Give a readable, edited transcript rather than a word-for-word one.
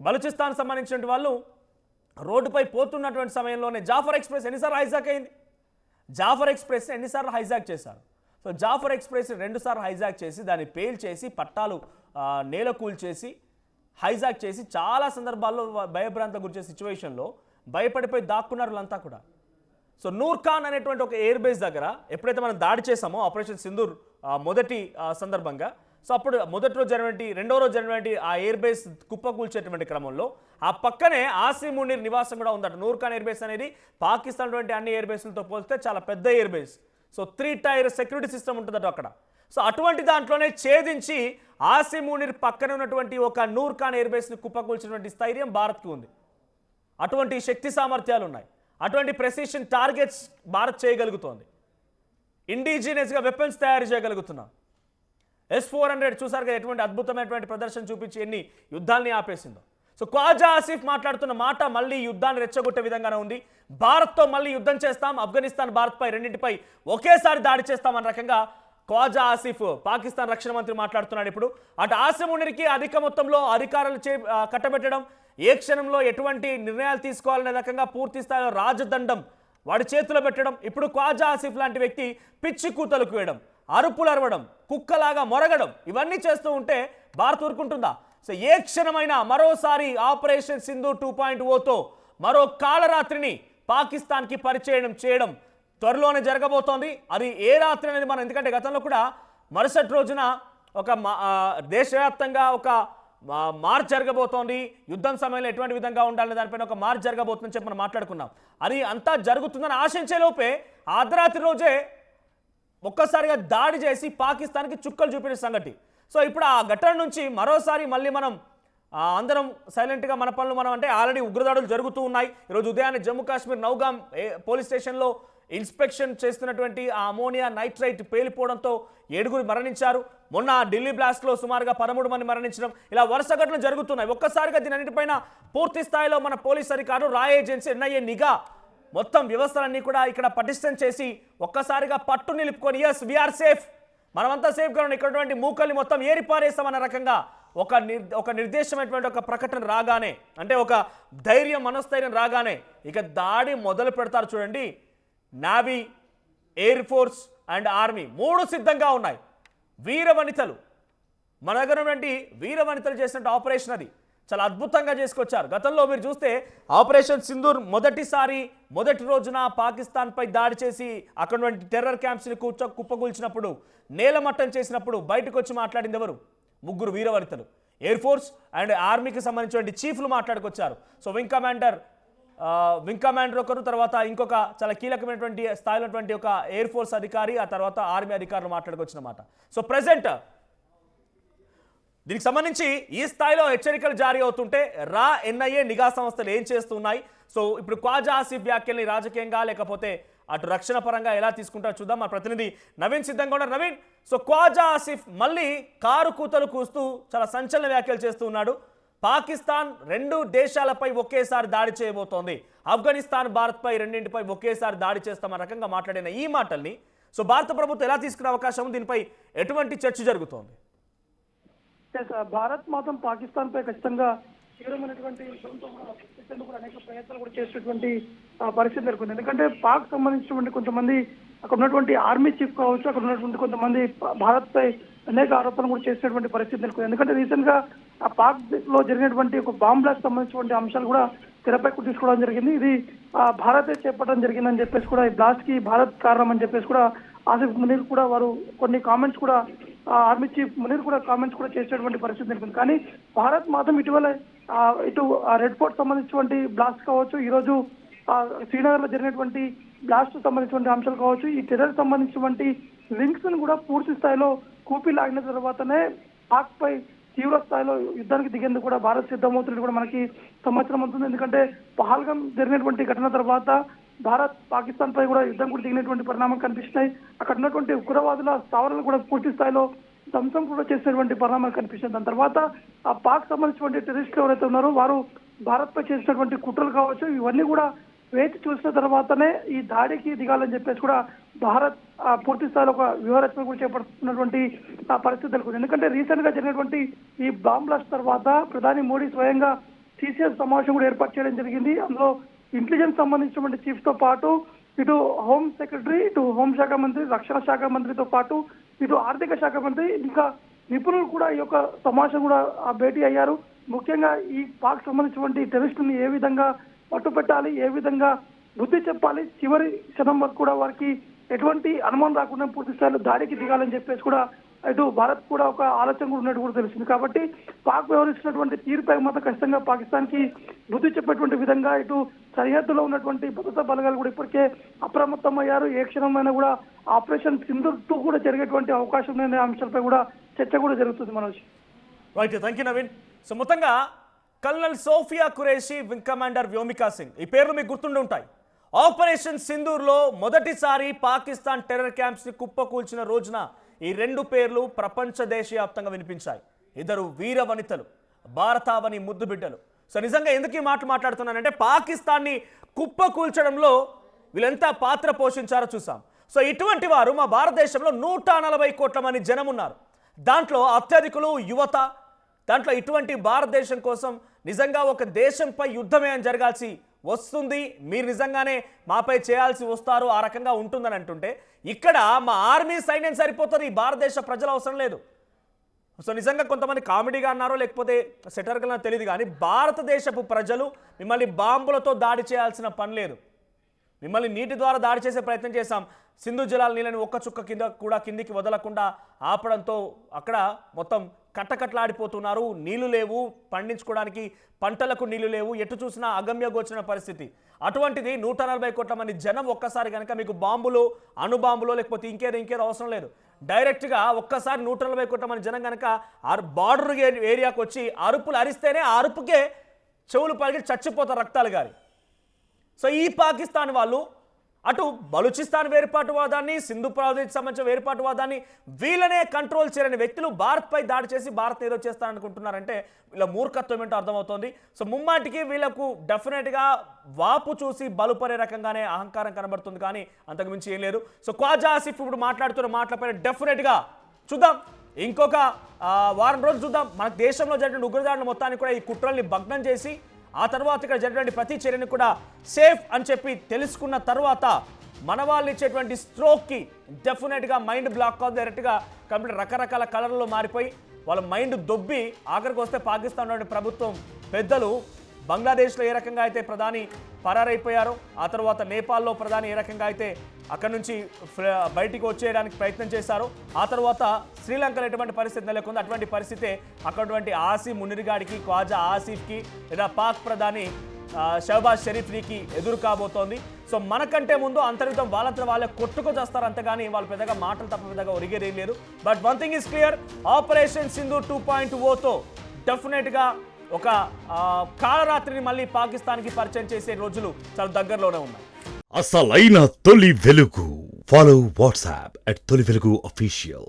బలూచిస్తాన్ సంబంధించిన వాళ్ళు రోడ్డుపై పోతున్నటువంటి సమయంలోనే జాఫర్ ఎక్స్ప్రెస్ ఎన్నిసార్లు హైజాక్ అయింది? జాఫర్ ఎక్స్ప్రెస్ ఎన్నిసార్లు హైజాక్ చేశారు? సో జాఫర్ ఎక్స్ప్రెస్ 2 సార్లు హైజాక్ చేసి దాన్ని పేల్ చేసి పట్టాలు నేల కూల్చేసి హైజాక్ చేసి చాలా సందర్భాల్లో భయభ్రాంత గురిచే సిచ్యువేషన్లో భయపడిపోయి దాక్కున్నారు వాళ్ళంతా కూడా. సో నూర్ ఖాన్ అనేటువంటి ఒక ఎయిర్ బేస్ దగ్గర ఎప్పుడైతే మనం దాడి చేసామో ఆపరేషన్ సింధూర్ మొదటి సందర్భంగా, సో అప్పుడు మొదటి రోజు జరిగినటువంటి రెండో రోజు జరిగినటువంటి ఆ ఎయిర్ బేస్ కుప్పకూల్చేటువంటి క్రమంలో ఆ పక్కనే ఆసిమ్ మునీర్ నివాసం కూడా ఉందట. నూర్ ఖాన్ ఎయిర్ బేస్ అనేది పాకిస్తాన్ అన్ని ఎయిర్ బేస్లతో పోలిస్తే చాలా పెద్ద air base. So 3 tier security system ఉంటుందట అక్కడ. సో అటువంటి దాంట్లోనే ఛేదించి ఆసిమ్ మునీర్ పక్కన ఉన్నటువంటి ఒక నూర్ ఖాన్ ఎయిర్ బేస్ని కుప్పకూల్చినటువంటి స్థైర్యం భారత్కి ఉంది. అటువంటి శక్తి సామర్థ్యాలు ఉన్నాయి. అటువంటి ప్రెసిషన్ టార్గెట్స్ భారత్ చేయగలుగుతోంది. ఇండిజినియస్గా వెపన్స్ తయారు చేయగలుగుతున్నాం. S-400 చూసారు కదా ఎటువంటి అద్భుతమైనటువంటి ప్రదర్శన చూపించి ఎన్ని యుద్ధాలని ఆపేసిందో. సో ఖ్వాజా ఆసిఫ్ మాట్లాడుతున్న మాట మళ్ళీ యుద్ధాన్ని రెచ్చగొట్టే విధంగానే ఉంది. భారత్తో మళ్ళీ యుద్ధం చేస్తాం, ఆఫ్ఘనిస్తాన్ భారత్పై రెండింటిపై ఒకేసారి దాడి చేస్తామన్న రకంగా ఖ్వాజా ఆసిఫ్ పాకిస్తాన్ రక్షణ మంత్రి మాట్లాడుతున్నాడు. ఇప్పుడు అటు ఆసిమ్ మునీర్కి అధిక మొత్తంలో అధికారులు కట్టబెట్టడం, ఏ క్షణంలో ఎటువంటి నిర్ణయాలు తీసుకోవాలనే రకంగా పూర్తి స్థాయిలో రాజదండం వాడి చేతిలో పెట్టడం, ఇప్పుడు ఖ్వాజా ఆసిఫ్ లాంటి వ్యక్తి పిచ్చి కూతలకు వేయడం, అరుపులు అరవడం, కుక్కలాగా మొరగడం, ఇవన్నీ చేస్తూ ఉంటే భారత్ ఊరుకుంటుందా? సో ఏ క్షణమైనా మరోసారి ఆపరేషన్ సింధు 2.0తో మరో కాళరాత్రిని పాకిస్తాన్కి పరిచయం చేయడం త్వరలోనే జరగబోతోంది. అది ఏ రాత్రి అనేది మనం, ఎందుకంటే గతంలో కూడా మరుసటి రోజున ఒక దేశవ్యాప్తంగా ఒక మార్చ్ జరగబోతోంది, యుద్ధం సమయంలో ఎటువంటి విధంగా ఉండాలనే దానిపైన ఒక మార్చ్ జరగబోతుందని చెప్పి మనం మాట్లాడుకున్నాం. అది అంతా జరుగుతుందని ఆశించే లోపే అర్ధరాత్రి రోజే ఒక్కసారిగా దాడి చేసి పాకిస్తాన్కి చుక్కలు చూపిన సంగతి. సో ఇప్పుడు ఆ ఘటన నుంచి మరోసారి మళ్ళీ మనం అందరం సైలెంట్గా మన పనులు మనం, అంటే ఆల్రెడీ ఉగ్రదాడులు జరుగుతూ ఉన్నాయి. ఈరోజు ఉదయాన్నే జమ్మూ కాశ్మీర్ నౌగాం పోలీస్ స్టేషన్లో ఇన్స్పెక్షన్ చేస్తున్నటువంటి ఆ అమోనియా నైట్రైట్ పేలిపోవడంతో 7 మరణించారు. మొన్న ఢిల్లీ బ్లాస్ట్లో సుమారుగా 13 మంది మరణించడం, ఇలా వరుస ఘటనలు జరుగుతున్నాయి. ఒక్కసారిగా దీని అన్నిటిపైన పూర్తి స్థాయిలో మన పోలీస్ అధికారులు, రా ఏజెన్సీ, NIA, నిఘా మొత్తం వ్యవస్థలన్నీ కూడా ఇక్కడ పటిష్టం చేసి ఒక్కసారిగా పట్టు నిలుపుకొని ఎస్ వీఆర్ సేఫ్, మనమంతా సేఫ్గా ఉన్నాం, ఇక్కడ మూకల్ని మొత్తం ఏరిపారేస్తామన్న రకంగా ఒక నిర్దేశమైనటువంటి ఒక ప్రకటన రాగానే, అంటే ఒక ధైర్యం మనస్థైర్యం రాగానే ఇక దాడి మొదలు పెడతారు. చూడండి, navy, air force and army 3 సిద్ధంగా ఉన్నాయి. వీరవనితలు, మన దగ్గర ఉన్నటువంటి వీరవనితలు చేసినట్టు ఆపరేషన్ అది చాలా అద్భుతంగా చేసుకొచ్చారు. గతంలో మీరు చూస్తే ఆపరేషన్ సింధూర్ మొదటి రోజున పాకిస్తాన్పై దాడి చేసి అక్కడ టెర్రర్ క్యాంప్స్ని కుప్పకూల్చినప్పుడు, నేలమట్టం చేసినప్పుడు బయటకు వచ్చి మాట్లాడింది ఎవరు? 3 వీరవనితలు. ఎయిర్ ఫోర్స్ అండ్ ఆర్మీకి సంబంధించిన చీఫ్లు మాట్లాడుకొచ్చారు. సో వింగ్ కమాండర్ ఒకరు, తర్వాత ఇంకొక చాలా కీలకమైనటువంటి స్థాయిలో ఒక ఎయిర్ ఫోర్స్ అధికారి, ఆ తర్వాత ఆర్మీ అధికారులు మాట్లాడుకొచ్చినమాట. సో ప్రెజెంట్ దీనికి సంబంధించి ఈ స్థాయిలో హెచ్చరికలు జారీ అవుతుంటే రా, NIA, నిఘా సంస్థలు ఏం చేస్తున్నాయి? సో ఇప్పుడు ఖ్వాజా ఆసిఫ్ వ్యాఖ్యల్ని రాజకీయంగా లేకపోతే అటు రక్షణ పరంగా ఎలా తీసుకుంటారో చూద్దాం. మన ప్రతినిధి నవీన్ సిద్ధంగా ఉన్నారు. నవీన్, సో ఖ్వాజా ఆసిఫ్ మళ్ళీ కారు కూతలు కూస్తూ చాలా సంచలన వ్యాఖ్యలు చేస్తూ ఉన్నాడు. పాకిస్తాన్ 2 దేశాలపై ఒకేసారి దాడి చేయబోతోంది, ఆఫ్ఘనిస్తాన్ భారత్పై రెండింటిపై ఒకేసారి దాడి చేస్తామన్న రకంగా మాట్లాడిన ఈ మాటల్ని సో భారత ప్రభుత్వం ఎలా తీసుకునే అవకాశం ఉంది? దీనిపై ఎటువంటి చర్చ జరుగుతోంది? భారత్ మాత్రం పాకిస్తాన్ పై ఖచ్చితంగా తీవ్రమైనటువంటి అనేక ప్రయత్నాలు కూడా చేసేటువంటి పరిస్థితి నెలకొంది. ఎందుకంటే పాక్ సంబంధించినటువంటి కొంతమంది అక్కడ ఉన్నటువంటి ఆర్మీ చీఫ్ కావచ్చు, అక్కడ ఉన్నటువంటి కొంతమంది భారత్ పై అనేక ఆరోపణలు కూడా చేసినటువంటి పరిస్థితి నెలకొంది. ఎందుకంటే రీసెంట్ గా ఆ పాక్ లో జరిగినటువంటి ఒక బాంబ్ బ్లాస్ట్ సంబంధించినటువంటి అంశాలు కూడా తెరపై తీసుకోవడం జరిగింది. ఇది భారతే చేపట్టడం జరిగిందని చెప్పేసి కూడా, ఈ బ్లాస్ట్ కి భారత్ కారణం అని చెప్పేసి కూడా ఆసిఫ్ మునీర్ కూడా వారు కొన్ని కామెంట్స్ కూడా, ఆర్మీ చీఫ్ మునీర్ కూడా కామెంట్స్ కూడా చేసేటువంటి పరిస్థితి నెలకొంది. కానీ భారత్ మాత్రం ఇటీవల ఇటు రెడ్ ఫోర్ట్ సంబంధించినటువంటి బ్లాస్ట్ కావచ్చు, ఈ రోజు శ్రీనగర్ లో జరిగినటువంటి బ్లాస్ట్ సంబంధించినటువంటి అంశాలు కావచ్చు, ఈ టెర్రర్ సంబంధించినటువంటి లింక్స్ ను కూడా పూర్తి స్థాయిలో కూపీ లాగిన తర్వాతనే పాక్ పై తీవ్ర స్థాయిలో యుద్ధానికి దిగేందుకు కూడా భారత్ సిద్ధమవుతున్నట్టు కూడా మనకి సమాచారం అవుతుంది. ఎందుకంటే పహల్గాం జరిగినటువంటి ఘటన తర్వాత భారత్ పాకిస్తాన్ పై కూడా యుద్ధం కూడా దిగినటువంటి పరిణామాలు కనిపిస్తున్నాయి. అక్కడ ఉన్నటువంటి ఉగ్రవాదుల స్థావరాలు కూడా పూర్తి స్థాయిలో ధ్వంసం కూడా చేసినటువంటి పరిణామాలు కనిపిస్తున్నాయి. దాని తర్వాత ఆ పాక్ సంబంధించినటువంటి టెర్రరిస్టులు ఎవరైతే ఉన్నారో వారు భారత్ పై చేసినటువంటి కుట్రలు కావచ్చు, ఇవన్నీ కూడా వేచి చూసిన తర్వాతనే ఈ దాడికి దిగాలని చెప్పేసి కూడా భారత్ పూర్తి స్థాయిలో ఒక వ్యూహరచన కూడా చేపడుతున్నటువంటి పరిస్థితి నెలకొంది. ఎందుకంటే రీసెంట్ గా జరిగినటువంటి ఈ బాంబ్ బ్లాస్ట్ తర్వాత ప్రధాని మోడీ స్వయంగా TCS సమావేశం కూడా ఏర్పాటు చేయడం జరిగింది. అందులో ఇంటెలిజెన్స్ సంబంధించినటువంటి చీఫ్ తో పాటు ఇటు హోం సెక్రటరీ, ఇటు హోంశాఖ మంత్రి, రక్షణ శాఖ మంత్రితో పాటు ఇటు ఆర్థిక శాఖ మంత్రి, ఇంకా నిపుణులు కూడా ఈ యొక్క సమావేశం కూడా భేటీ అయ్యారు. ముఖ్యంగా ఈ పాక్ సంబంధించినటువంటి టెర్రరిస్టుని ఏ విధంగా పట్టుపెట్టాలి, ఏ విధంగా బుద్ధి చెప్పాలి, చివరి క్షణం వరకు కూడా వారికి ఎటువంటి అనుమానం రాకుండా పూర్తి స్థాయిలో దాడికి దిగాలని చెప్పేసి కూడా ఇటు భారత్ కూడా ఒక ఆలోచన కూడా ఉన్నట్టు కూడా తెలిసింది. కాబట్టి పాక్ వ్యవహరిస్తున్నటువంటి తీరుపై మాత్రం ఖచ్చితంగా పాకిస్తాన్ కి బుద్ధి చెప్పేటువంటి విధంగా ఇటు సరిహద్దులో ఉన్నటువంటి భద్రతా బలగాలు కూడా ఇప్పటికే అప్రమత్తం అయ్యారు. ఏ క్షణమైనా కూడా ఆపరేషన్ సింధూర్ 2 కూడా జరిగేటువంటి అవకాశం ఉందనే అంశాలపై కూడా చర్చ కూడా జరుగుతుంది. Manoj. Right, thank you Naveen. So మొత్తంగా colonel Sofiya Qureshi, wing commander Vyomika Singh, ఈ పేర్లు మీకు గుర్తుండి ఉంటాయి. ఆపరేషన్ సింధూర్లో మొదటిసారి పాకిస్తాన్ టెర్రర్ క్యాంప్స్ని కుప్పకూల్చిన రోజున ఈ 2 పేర్లు ప్రపంచ దేశవ్యాప్తంగా వినిపించాయి. ఇద్దరు వీర వనితలు, భారతావని ముద్దు బిడ్డలు. సో నిజంగా ఎందుకు ఈ మాటలు మాట్లాడుతున్నానంటే పాకిస్తాన్ని కుప్పకూల్చడంలో వీళ్ళెంత పాత్ర పోషించారో చూసాం. సో ఇటువంటి వారు మా భారతదేశంలో 140 కోట్ల మంది జనం ఉన్నారు. దాంట్లో అత్యధికులు యువత. దాంట్లో ఇటువంటి భారతదేశం కోసం నిజంగా ఒక దేశంపై యుద్ధమే అని జరగాల్సి వస్తుంది, మీరు నిజంగానే మాపై చేయాల్సి వస్తారు, ఆ రకంగా ఉంటుందని అంటుంటే ఇక్కడ మా ఆర్మీ సైన్యం సరిపోతుంది, ఈ భారతదేశ ప్రజలు అవసరం లేదు. సో నిజంగా కొంతమంది కామెడీగా అన్నారో లేకపోతే సెటర్గా తెలియదు, కానీ భారతదేశపు ప్రజలు మిమ్మల్ని బాంబులతో దాడి చేయాల్సిన పని లేదు. మిమ్మల్ని నీటి ద్వారా దాడి చేసే ప్రయత్నం చేశాం. సింధు జలాల నీళ్ళని ఒక్క చుక్క కిందికి వదలకుండా ఆపడంతో అక్కడ మొత్తం కట్టకట్లాడిపోతున్నారు. నీళ్లు లేవు, పండించుకోవడానికి పంటలకు నీళ్లు లేవు, ఎటు చూసినా అగమ్యగోచర పరిస్థితి. అటువంటిది 140 కోట్ల మంది జనం ఒక్కసారి కనుక మీకు బాంబులు, అణుబాంబులు లేకపోతే ఇంకేదో అవసరం లేదు. డైరెక్ట్గా ఒక్కసారి 140 కోట్ల మంది జనం కనుక బార్డర్ ఏరియాకి వచ్చి అరుపులు అరిస్తేనే ఆ అరుపుకే చెవులు పలికి చచ్చిపోతారు రక్తాలు గారి. సో ఈ పాకిస్తాన్ వాళ్ళు అటు బలూచిస్తాన్ వేర్పాటువాదాన్ని, సింధు ప్రాంతానికి సంబంధించిన వేర్పాటువాదాన్ని వీళ్ళనే కంట్రోల్ చేయలేని వ్యక్తులు భారత్పై దాడి చేసి భారత్ ఏదో చేస్తారనుకుంటున్నారంటే వీళ్ళ మూర్ఖత్వం ఏంటో అర్థమవుతోంది. సో ముమ్మాటికి వీళ్ళకు డెఫినెట్గా వాపు చూసి బలుపరే రకంగానే అహంకారం కనబడుతుంది, కానీ అంతకు మించి ఏం లేదు. సో ఖ్వాజా ఆసిఫ్ ఇప్పుడు మాట్లాడుతున్న మాటలపైన డెఫినెట్గా చూద్దాం, ఇంకొక వారం రోజులు చూద్దాం. మన దేశంలో జరిగిన ఉగ్రదాడుల మొత్తాన్ని కూడా ఈ కుట్రల్ని భగ్నం చేసి ఆ తర్వాత ఇక్కడ జరిగినటువంటి ప్రతి చర్యను కూడా సేఫ్ అని చెప్పి తెలుసుకున్న తర్వాత మన వాళ్ళు ఇచ్చేటువంటి స్ట్రోక్కి డెఫినెట్గా మైండ్ బ్లాక్ అవుతుంది. డైరెక్ట్గా కంప్లీట్ రకరకాల కలర్లో మారిపోయి వాళ్ళ మైండ్ దొబ్బి ఆఖరికి వస్తే పాకిస్తాన్లోని ప్రభుత్వం పెద్దలు బంగ్లాదేశ్లో ఏ రకంగా అయితే ప్రధాని పరారైపోయారో, ఆ తర్వాత నేపాల్లో ప్రధాని ఏ రకంగా అయితే అక్కడ నుంచి బయటికి వచ్చేయడానికి ప్రయత్నం చేశారో, ఆ తర్వాత శ్రీలంకలో ఎటువంటి పరిస్థితి నెలకొంది, అటువంటి పరిస్థితే అక్కడటువంటి ఆసిఫ్ మునిరిగాడికి, ఖ్వాజా ఆసిఫ్కి లేదా పాక్ ప్రధాని షహబాజ్ షరీఫ్కి ఎదురు కాబోతోంది. సో మనకంటే ముందు అంతర్యుద్ధం వాళ్ళంతా వాళ్ళే కొట్టుకు చేస్తారు, అంతగాని వాళ్ళు పెద్దగా మాటలు తప్ప పెద్దగా ఒరిగేదేం లేదు. But one thing is clear, operation Sindoor 2.0తో డెఫినెట్గా ఒక కాలరాత్రిని మళ్ళీ పాకిస్తాన్కి పరిచయం చేసే రోజులు చాలా దగ్గరలోనే ఉన్నాయి. అసలైన తొలి వెలుగు. ఫాలో వాట్సాప్ @తొలి వెలుగు అఫీషియల్.